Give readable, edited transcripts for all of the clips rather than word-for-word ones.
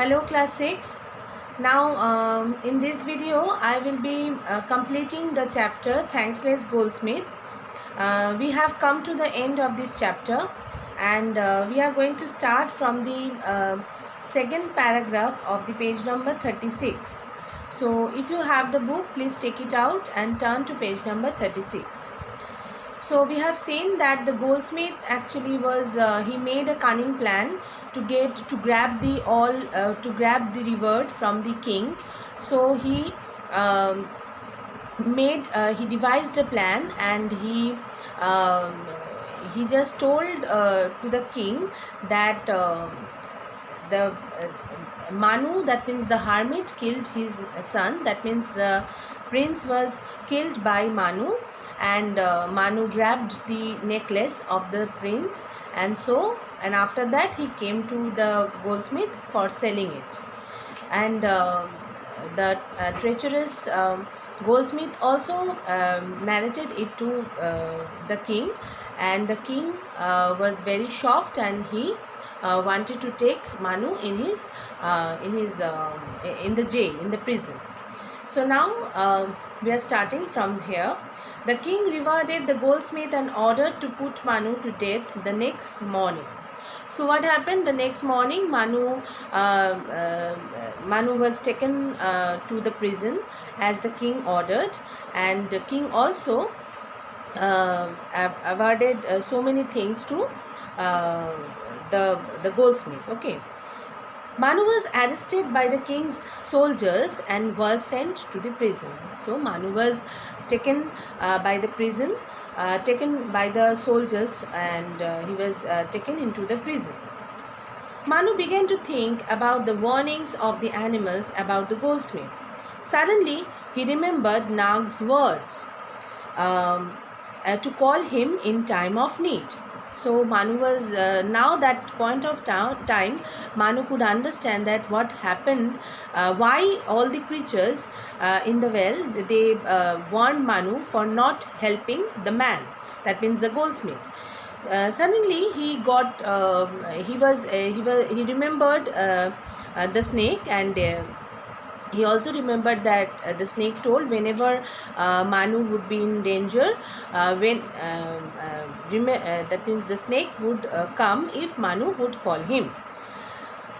Hello class 6. Now in this video I will be completing the chapter Thankless Goldsmith. We have come to the end of this chapter and we are going to start from the second paragraph of the page number 36. So if you have the book, please take it out and turn to page number 36. So we have seen that the goldsmith actually was he made a cunning plan to grab the reward from the king. So um, he devised a plan, and um, he just told to the king that the Manu, that means the hermit, killed his son. That means the prince was killed by Manu, and Manu grabbed the necklace of the prince, and after that he came to the goldsmith for selling it. And the treacherous goldsmith also narrated it to the king, and the king was very shocked, and he wanted to take Manu in the jail, in the prison. So now we are starting from here. The king rewarded the goldsmith and ordered to put Manu to death the next morning. So what happened? The next morning, Manu was taken to the prison as the king ordered, and the king also awarded so many things to uh, the goldsmith. Okay. Manu was arrested by the king's soldiers and was sent to the prison. So Manu was taken taken by the soldiers, and he was taken into the prison. Manu began to think about the warnings of the animals about the goldsmith. Suddenly, he remembered Nag's words to call him in time of need. So Manu was now that point of time, Manu could understand that what happened, why all the creatures in the well, they warned Manu for not helping the man, that means the goldsmith. Suddenly he remembered the snake, and he also remembered that the snake told whenever Manu would be in danger, that means the snake would come if Manu would call him.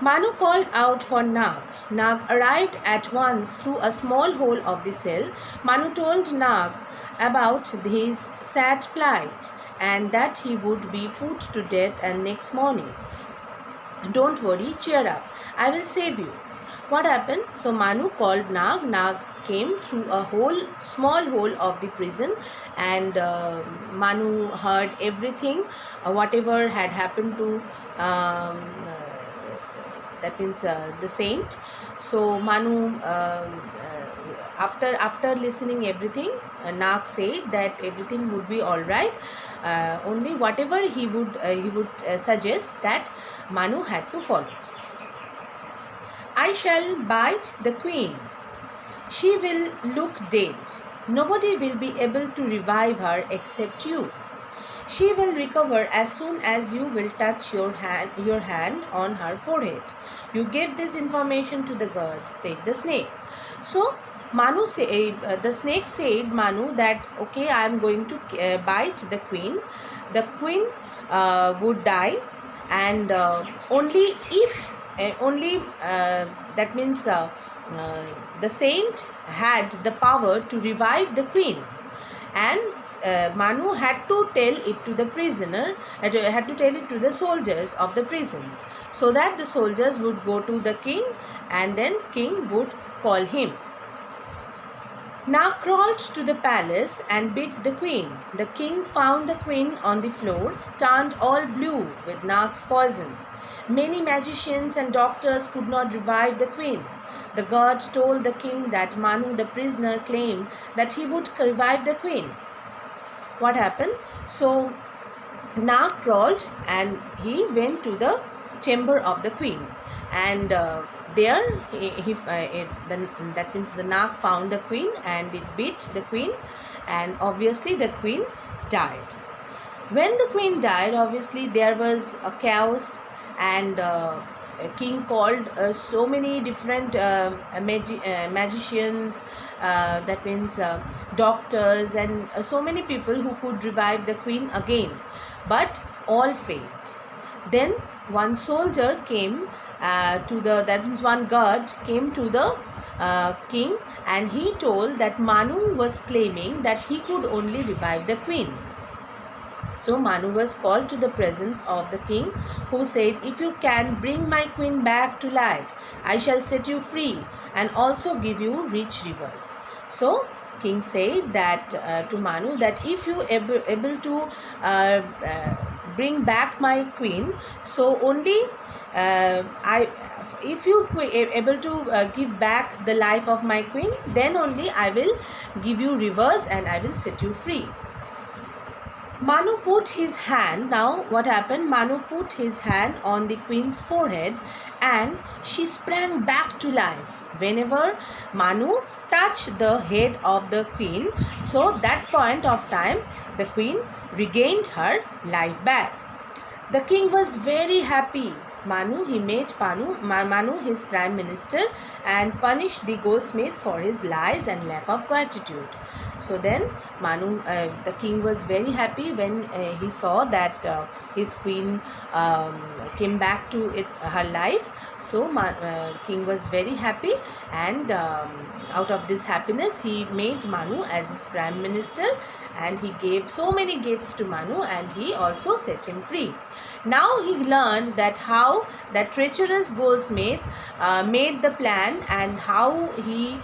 Manu called out for Nag. Nag arrived at once through a small hole of the cell. Manu told Nag about his sad plight and that he would be put to death and next morning. Don't worry, cheer up. I will save you. What happened? So Manu called Nag. Nag came through a small hole of the prison, and Manu heard everything, whatever had happened to that means the saint. So Manu, after listening everything, Nag said that everything would be all right. Only whatever he would suggest, that Manu had to follow. I shall bite the queen. She will look dead. Nobody will be able to revive her except you. She will recover as soon as you will touch your hand on her forehead. You gave this information to the god, said the snake. So Manu the snake said Manu that okay, I am going to bite the queen. The queen would die, and only if that means the saint had the power to revive the queen, and Manu had to tell it to the prisoner, had to tell it to the soldiers of the prison, so that the soldiers would go to the king, and then king would call him. Nag crawled to the palace and bit the queen. The king found the queen on the floor, turned all blue with Nag's poison. Many magicians and doctors could not revive the queen. The god told the king that Manu the prisoner claimed that he would revive the queen. What happened? So Nag crawled and he went to the chamber of the queen, and there that means the Nag found the queen, and it bit the queen, and obviously the queen died. When the queen died, obviously there was a chaos, and king called so many different magicians, that means doctors, and so many people who could revive the queen again, but all failed. Then one soldier came that means one guard came to the king, and he told that Manu was claiming that he could only revive the queen. So Manu was called to the presence of the king, who said, "If you can bring my queen back to life, I shall set you free and also give you rich rewards." So king said that to Manu, that if you able to bring back my queen, so only if you able to give back the life of my queen, then only I will give you rewards and I will set you free. Manu put his hand, now what happened? Manu put his hand on the queen's forehead and she sprang back to life. Whenever Manu touched the head of the queen, so that point of time the queen regained her life back. The king was very happy. He made Manu his prime minister and punished the goldsmith for his lies and lack of gratitude. So then the king was very happy when he saw that his queen came back to her life. So king was very happy, and out of this happiness he made Manu as his prime minister, and he gave so many gifts to Manu, and he also set him free. Now he learned that how that treacherous goldsmith made the plan, and how he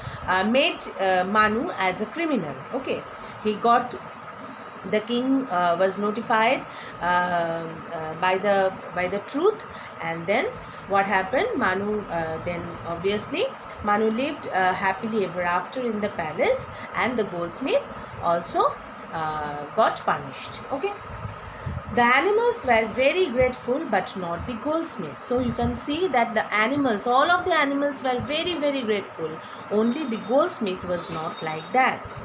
made Manu as a criminal. Okay, the king was notified by the truth, and then what happened? Then obviously Manu lived happily ever after in the palace, and the goldsmith also got punished. Okay. The animals were very grateful, but not the goldsmith. So you can see that all of the animals were very, very grateful. Only the goldsmith was not like that.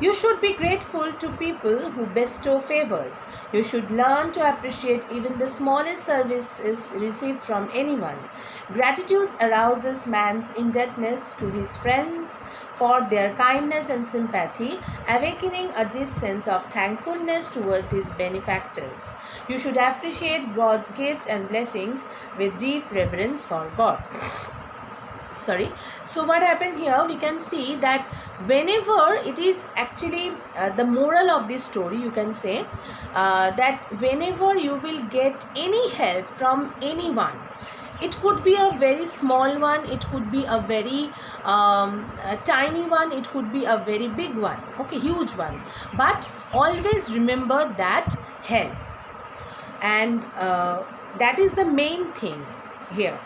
You should be grateful to people who bestow favors. You should learn to appreciate even the smallest services received from anyone. Gratitude arouses man's indebtedness to his friends for their kindness and sympathy, awakening a deep sense of thankfulness towards his benefactors. You should appreciate God's gift and blessings with deep reverence for God. So what happened here? We can see that whenever it is actually the moral of this story, you can say that whenever you will get any help from anyone, it could be a very small one, it could be a very tiny one, it could be a very big one, okay, huge one, but always remember that help, and that is the main thing here.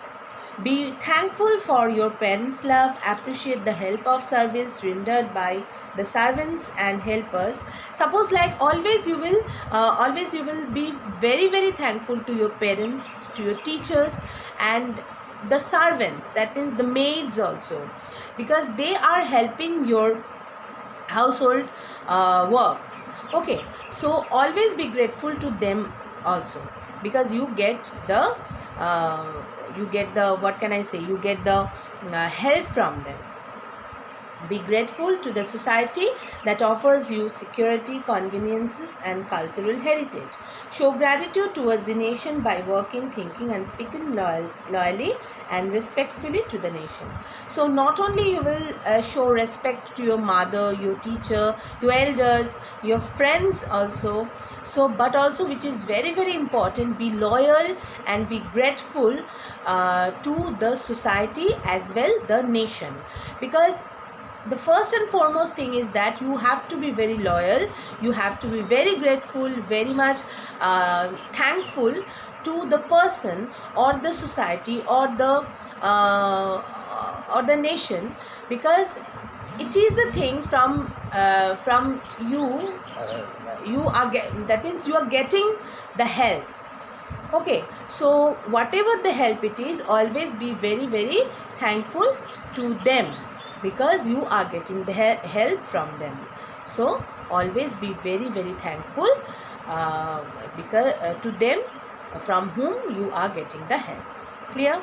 Be thankful for your parents' love. Appreciate the help of service rendered by the servants and helpers. Suppose like always you will be very, very thankful to your parents, to your teachers, and the servants, that means the maids also, because they are helping your household works. Okay, so always be grateful to them also, because you get the what can I say, you get the help from them. Be grateful to the society that offers you security, conveniences, and cultural heritage. Show gratitude towards the nation by working, thinking, and speaking loyally and respectfully to the nation. So not only you will show respect to your mother, your teacher, your elders, your friends also, but also, which is very, very important, be loyal and be grateful to the society as well the nation, because the first and foremost thing is that you have to be very loyal, you have to be very grateful, very much thankful to the person or the society or the nation, because it is the thing from you, that means you are getting the help. Okay, so whatever the help it is, always be very, very thankful to them, because you are getting the help from them. So always be very, very thankful because to them from whom you are getting the help. Clear?